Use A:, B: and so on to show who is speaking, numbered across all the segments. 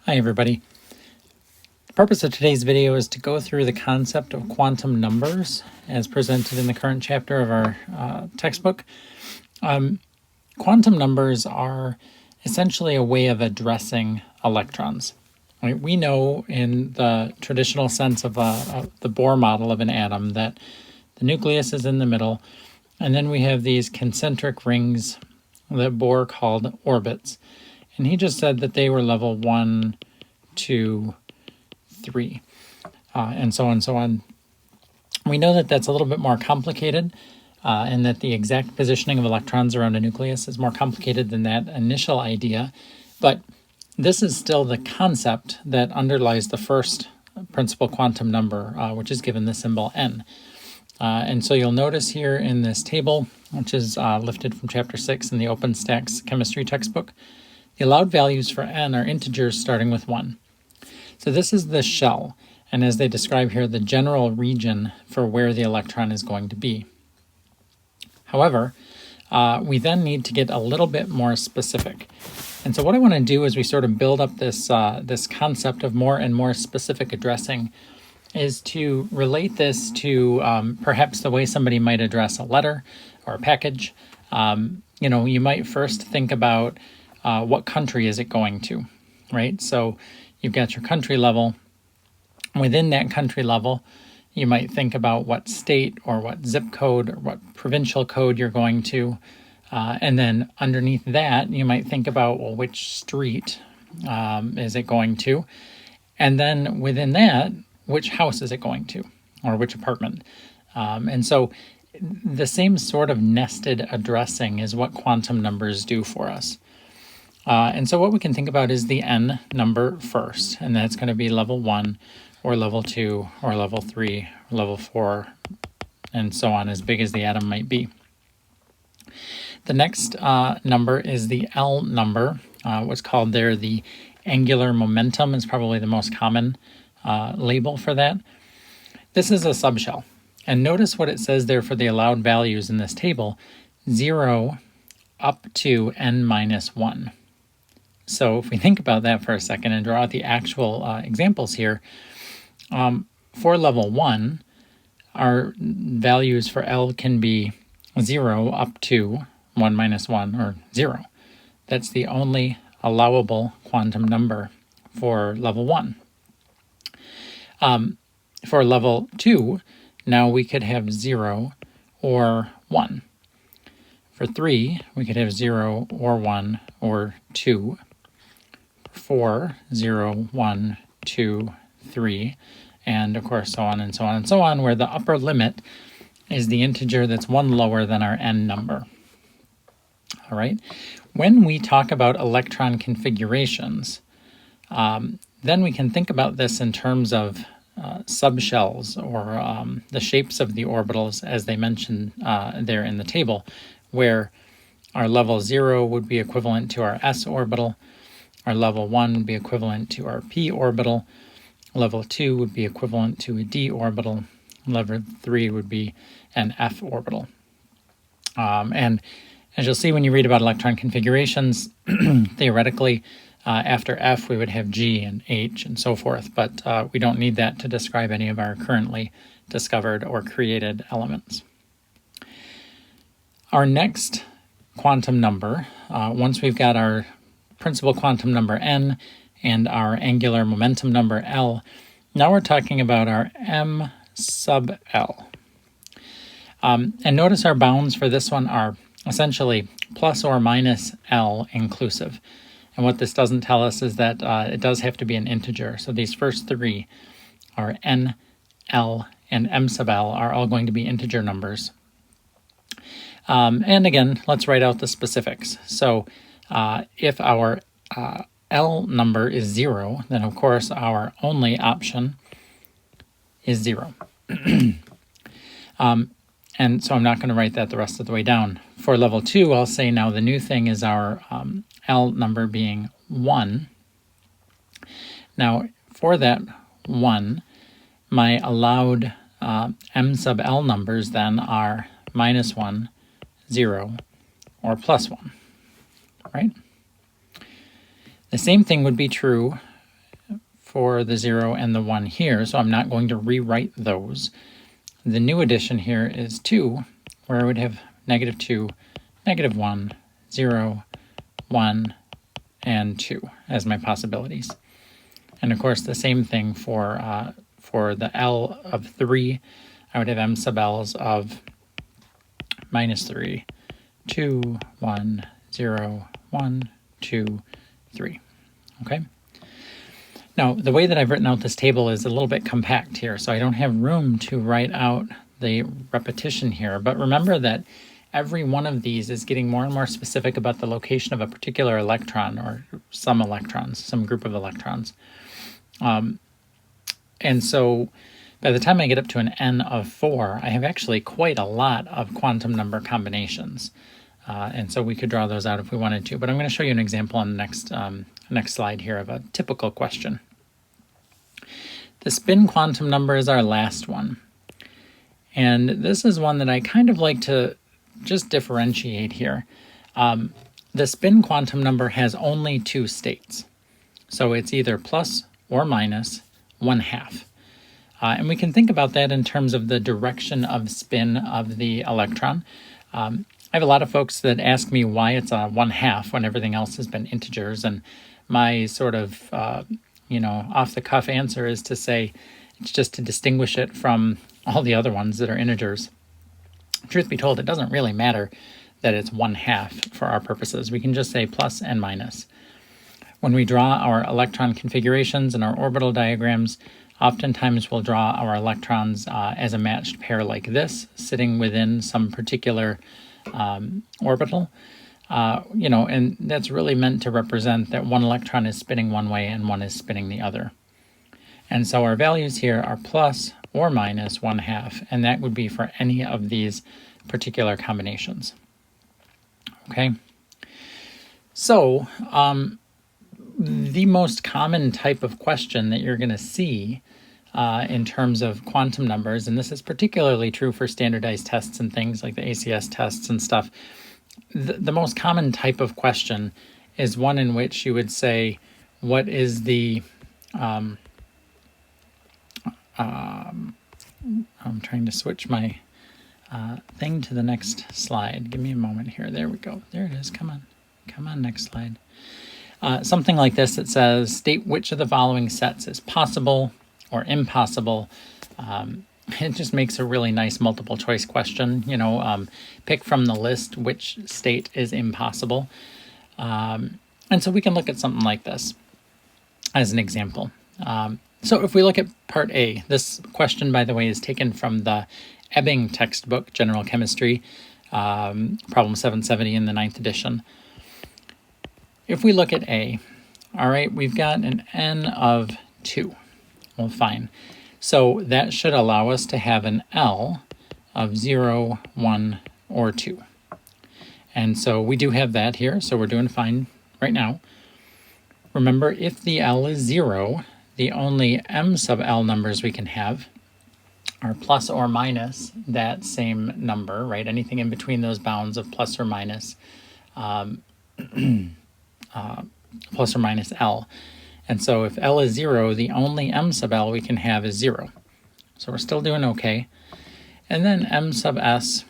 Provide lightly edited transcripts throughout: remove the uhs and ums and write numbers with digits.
A: Hi everybody. The purpose of today's video is to go through the concept of quantum numbers as presented in the current chapter of our textbook. Quantum numbers are essentially a way of addressing electrons. Right? We know in the traditional sense of the Bohr model of an atom that the nucleus is in the middle, and then we have these concentric rings that Bohr called orbits. And he just said that they were level 1, 2, 3, and so on and so on. We know that that's a little bit more complicated, and that the exact positioning of electrons around a nucleus is more complicated than that initial idea. But this is still the concept that underlies the first principal quantum number, which is given the symbol n. And so you'll notice here in this table, which is lifted from chapter 6 in the OpenStax chemistry textbook, the allowed values for n are integers starting with 1. So this is the shell, and as they describe here, the general region for where the electron is going to be. However, we then need to get a little bit more specific. And so what I want to do as we sort of build up this, this concept of more and more specific addressing is to relate this to perhaps the way somebody might address a letter or a package. You might first think about what country is it going to, right? So you've got your country level. Within that country level, you might think about what state or what zip code or what provincial code you're going to. And then underneath that, you might think about, well, which street is it going to? And then within that, which house is it going to, or which apartment? And so the same sort of nested addressing is what quantum numbers do for us. And so what we can think about is the n number first, and that's going to be level 1 or level 2 or level 3 or level 4 and so on, as big as the atom might be. The next number is the L number. What's called there the angular momentum is probably the most common label for that. This is a subshell. And notice what it says there for the allowed values in this table, 0 up to n minus 1. So if we think about that for a second and draw out the actual examples here, for level 1, our values for L can be 0 up to 1 minus 1, or 0. That's the only allowable quantum number for level 1. For level 2, now we could have 0 or 1. For 3, we could have 0 or 1 or 2. 4, 0, 1, 2, 3, and of course so on and so on and so on, where the upper limit is the integer that's 1 lower than our n number. All right. When we talk about electron configurations, then we can think about this in terms of subshells, or the shapes of the orbitals as they mentioned there in the table, where our level 0 would be equivalent to our s orbital, our level 1 would be equivalent to our p orbital, level 2 would be equivalent to a d orbital, level 3 would be an f orbital. And as you'll see when you read about electron configurations, theoretically, after F, we would have G and H and so forth, but we don't need that to describe any of our currently discovered or created elements. Our next quantum number, once we've got our principal quantum number n and our angular momentum number L, now we're talking about our m sub L. And notice our bounds for this one are essentially plus or minus L inclusive. And what this doesn't tell us is that it does have to be an integer. So these first three are n, L, and m sub L are all going to be integer numbers. And again, let's write out the specifics. So if our L number is 0, then of course our only option is 0. And so I'm not going to write that the rest of the way down. For level 2, I'll say now the new thing is our L number being 1. Now for that 1, my allowed m sub L numbers then are minus 1, 0, or plus 1, right? The same thing would be true for the 0 and the 1 here, so I'm not going to rewrite those. The new addition here is 2, where I would have -2, -1, 0, 1, and 2 as my possibilities. And of course, the same thing for the L of 3. I would have M sub L's of -3, 2, 1, 0, 1, 2, 3. Okay? Now, the way that I've written out this table is a little bit compact here, so I don't have room to write out the repetition here. But remember that every one of these is getting more and more specific about the location of a particular electron or some electrons, some group of electrons. And so by the time I get up to an N of 4, I have actually quite a lot of quantum number combinations. And so we could draw those out if we wanted to. But I'm going to show you an example on the next slide here of a typical question. The spin quantum number is our last one. And this is one that I kind of like to just differentiate here. The spin quantum number has only 2 states. So it's either plus or minus 1/2. And we can think about that in terms of the direction of spin of the electron. I have a lot of folks that ask me why it's a 1/2 when everything else has been integers, and my sort of off-the-cuff answer is to say it's just to distinguish it from all the other ones that are integers. Truth be told, it doesn't really matter that it's 1/2 for our purposes. We can just say plus and minus. When we draw our electron configurations and our orbital diagrams, oftentimes we'll draw our electrons as a matched pair like this, sitting within some particular orbital. And that's really meant to represent that one electron is spinning one way and one is spinning the other. And so our values here are plus or minus 1/2, and that would be for any of these particular combinations. Okay? So, the most common type of question that you're going to see in terms of quantum numbers, and this is particularly true for standardized tests and things like the ACS tests and stuff, the most common type of question is one in which you would say, what is the, I'm trying to switch my thing to the next slide. Give me a moment here. There we go. There it is. Come on, next slide. Something like this that says, state which of the following sets is possible or impossible. It just makes a really nice multiple choice question. Pick from the list which state is impossible. And so we can look at something like this as an example. So if we look at part A, this question, by the way, is taken from the Ebbing textbook, General Chemistry, problem 770 in the 9th edition. If we look at A, all right, we've got an N of 2. Well, fine. So that should allow us to have an L of 0, 1, or 2. And so we do have that here, so we're doing fine right now. Remember, if the L is 0, the only M sub L numbers we can have are plus or minus that same number, right? Anything in between those bounds of plus or minus L. And so if L is 0, the only M sub L we can have is 0. So we're still doing okay. And then M sub S,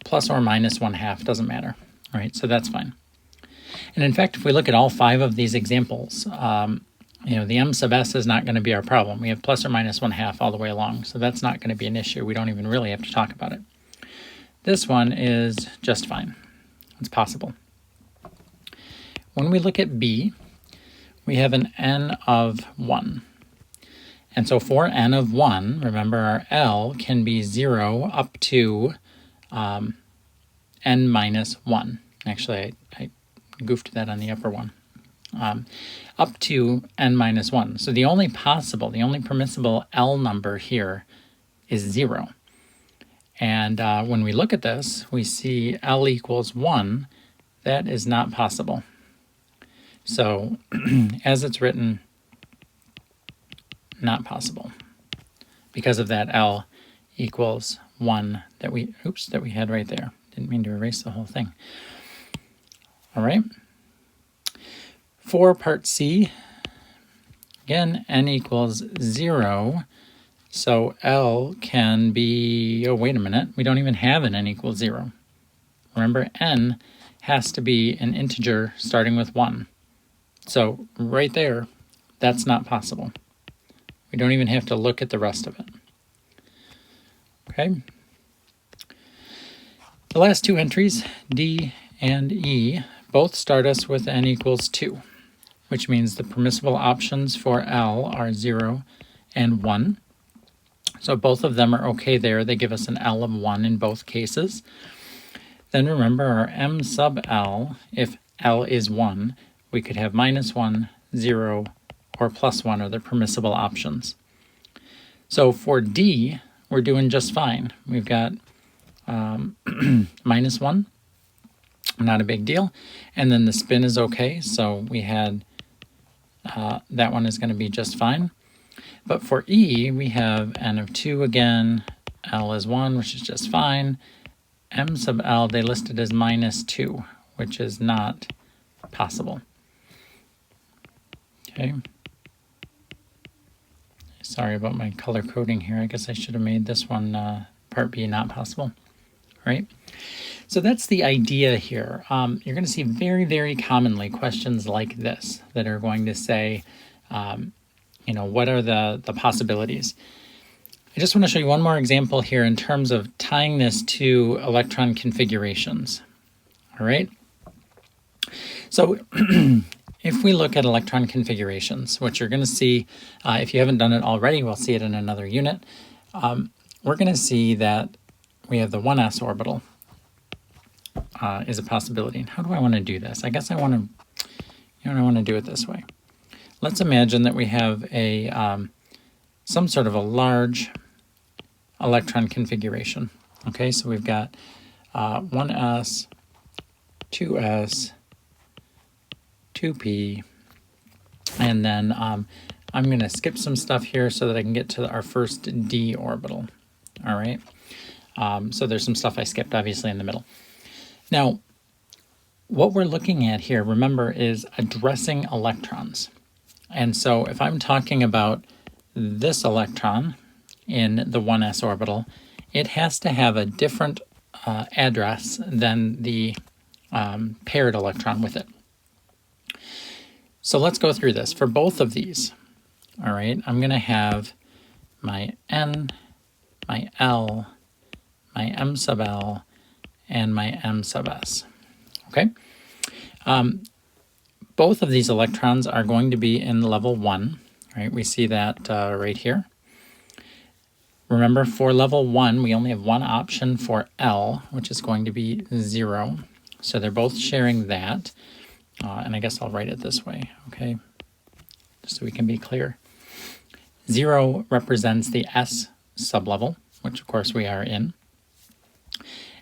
A: plus or minus 1/2, doesn't matter. All right, so that's fine. And in fact, if we look at all 5 of these examples, the M sub S is not going to be our problem. We have plus or minus 1/2 all the way along, so that's not going to be an issue. We don't even really have to talk about it. This one is just fine. It's possible. When we look at B, we have an N of 1. And so for N of 1, remember our L can be 0 up to N minus 1. Actually, I goofed that on the upper one. Up to N minus 1. So the only permissible L number here is 0. And when we look at this, we see L equals 1. That is not possible. So as it's written, not possible because of that L equals 1 that we had right there. Didn't mean to erase the whole thing. All right. For part C, Again, n equals 0, so L can be, oh, wait a minute, we don't even have an n equals 0. Remember, n has to be an integer starting with 1. So right there, that's not possible. We don't even have to look at the rest of it. Okay. The last two entries, D and E, both start us with n equals 2, which means the permissible options for L are 0 and 1. So both of them are okay there. They give us an L of 1 in both cases. Then remember our M sub L, if L is 1, we could have -1, 0, or +1 are the permissible options. So for D, we're doing just fine. We've got -1, not a big deal. And then the spin is okay, so we had that one is going to be just fine. But for E, we have n of 2 again, L is 1, which is just fine. M sub L, they listed as -2, which is not possible. Okay. Sorry about my color coding here. I guess I should have made this one part B not possible. All right. So that's the idea here. You're going to see very, very commonly questions like this that are going to say, what are the possibilities? I just want to show you one more example here in terms of tying this to electron configurations. All right. So if we look at electron configurations, which you're going to see, if you haven't done it already, we'll see it in another unit. We're going to see that we have the 1s orbital is a possibility. And how do I want to do this? I guess I want to do it this way. Let's imagine that we have a some sort of a large electron configuration. Okay, so we've got 1s, 2s, 2p, and then I'm going to skip some stuff here so that I can get to our first d orbital. All right, so there's some stuff I skipped obviously in the middle. Now, what we're looking at here, remember, is addressing electrons. And so if I'm talking about this electron in the 1s orbital, it has to have a different address than the paired electron with it. So let's go through this. For both of these, all right, I'm going to have my N, my L, my M sub L, and my M sub S. Okay? Both of these electrons are going to be in level 1. Right? We see that right here. Remember, for level 1, we only have one option for L, which is going to be 0. So they're both sharing that. And I guess I'll write it this way, okay? Just so we can be clear. 0 represents the S sublevel, which of course we are in.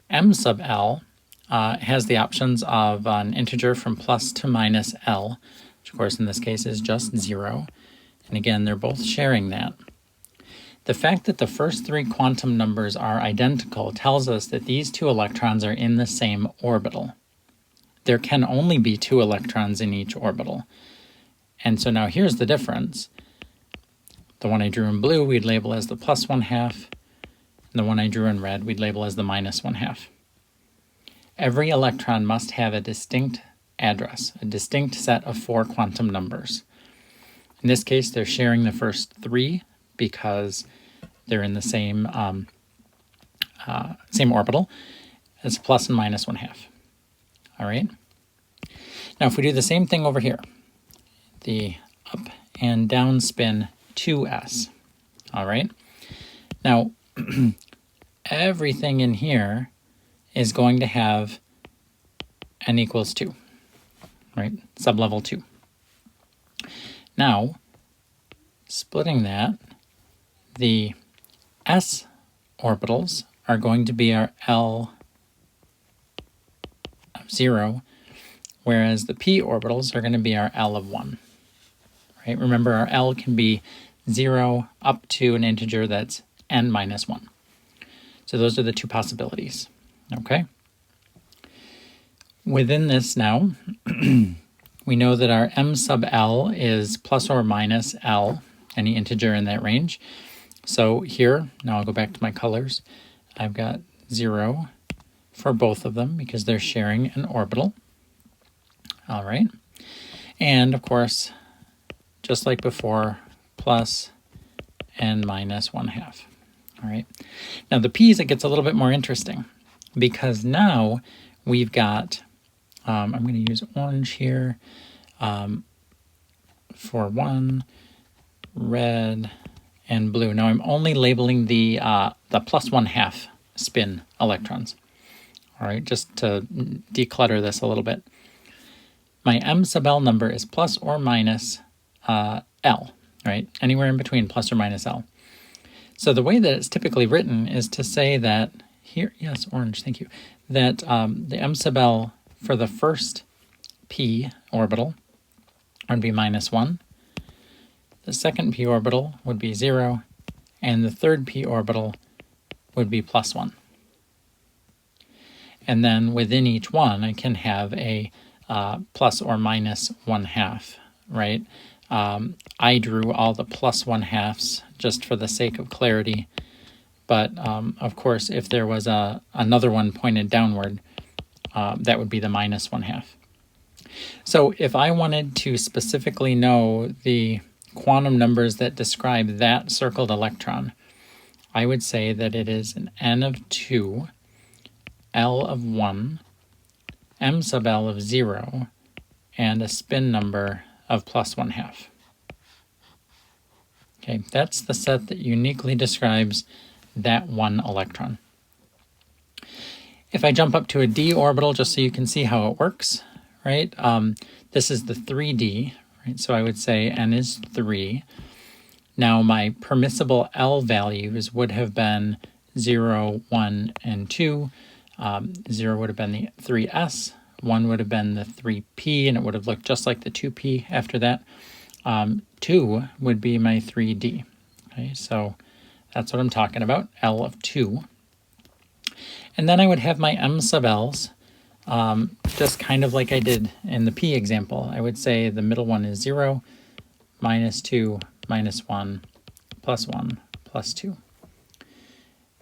A: M sub L has the options of an integer from plus to minus L, which of course in this case is just 0. And again, they're both sharing that. The fact that the first three quantum numbers are identical tells us that these two electrons are in the same orbital. There can only be 2 electrons in each orbital. And so now here's the difference. The one I drew in blue we'd label as the plus 1/2, and the one I drew in red we'd label as the minus 1/2. Every electron must have a distinct address, a distinct set of 4 quantum numbers. In this case, they're sharing the first 3 because they're in the same same orbital. It's plus and minus 1/2. All right. Now, if we do the same thing over here, the up and down spin 2s. All right. Now, everything in here is going to have n equals 2, right? Sublevel 2. Now, splitting that, the s orbitals are going to be our L of 0, whereas the p orbitals are going to be our L of 1. Right? Remember, our L can be 0 up to an integer that's n minus 1. So those are the 2 possibilities. Okay? Within this now, we know that our m sub L is plus or minus L, any integer in that range. So here, now I'll go back to my colors, I've got 0 for both of them because they're sharing an orbital. All right. And of course, just like before, plus and minus 1/2. All right. Now the p's, it gets a little bit more interesting because now we've got, I'm going to use orange here for 1, red, and blue. Now I'm only labeling the plus 1/2 spin electrons. All right, just to declutter this a little bit. My m sub L number is plus or minus L, right? Anywhere in between plus or minus L. So the way that it's typically written is to say that here, yes, orange, thank you, that the m sub L for the first p orbital would be minus 1, the second p orbital would be 0, and the third p orbital would be plus 1. And then within each one, I can have a plus or minus 1/2, right? I drew all the plus 1/2s just for the sake of clarity. But of course, if there was another one pointed downward, that would be the minus 1/2. So if I wanted to specifically know the quantum numbers that describe that circled electron, I would say that it is an n of 2, L of 1, m sub L of 0, and a spin number of plus 1/2. Okay, that's the set that uniquely describes that one electron. If I jump up to a d orbital, just so you can see how it works, right? This is the 3d, right? So I would say n is 3. Now my permissible L values would have been 0, 1, and 2. 0 would have been the 3s, 1 would have been the 3p, and it would have looked just like the 2p after that. 2 would be my 3d. Okay, so that's what I'm talking about, L of 2. And then I would have my m sub L's, just kind of like I did in the p example. I would say the middle one is 0, minus 2, minus 1, plus 1, plus 2.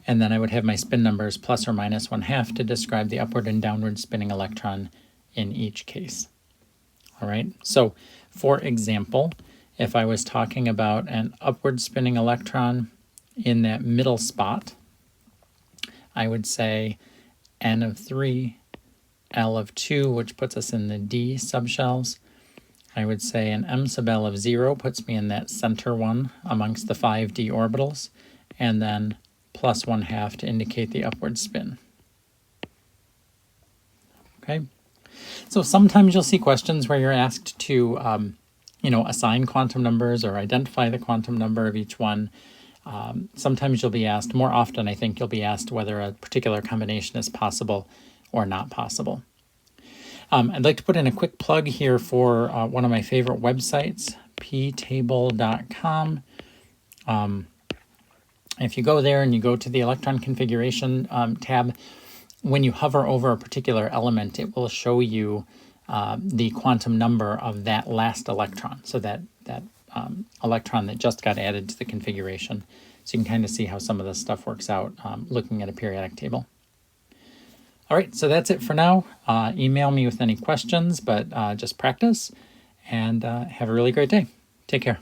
A: And then I would have my spin numbers plus or minus 1/2 to describe the upward and downward spinning electron in each case. All right, so for example, if I was talking about an upward spinning electron in that middle spot, I would say n of 3, L of 2, which puts us in the d subshells. I would say an m sub L of 0 puts me in that center one amongst the 5d orbitals, and then plus 1/2 to indicate the upward spin. Okay, so sometimes you'll see questions where you're asked to, assign quantum numbers or identify the quantum number of each one. Sometimes you'll be asked, more often I think you'll be asked whether a particular combination is possible or not possible. I'd like to put in a quick plug here for one of my favorite websites, ptable.com. If you go there and you go to the electron configuration tab, when you hover over a particular element, it will show you the quantum number of that last electron, so that electron that just got added to the configuration. So you can kind of see how some of this stuff works out looking at a periodic table. All right, so that's it for now. Email me with any questions, but just practice, and have a really great day. Take care.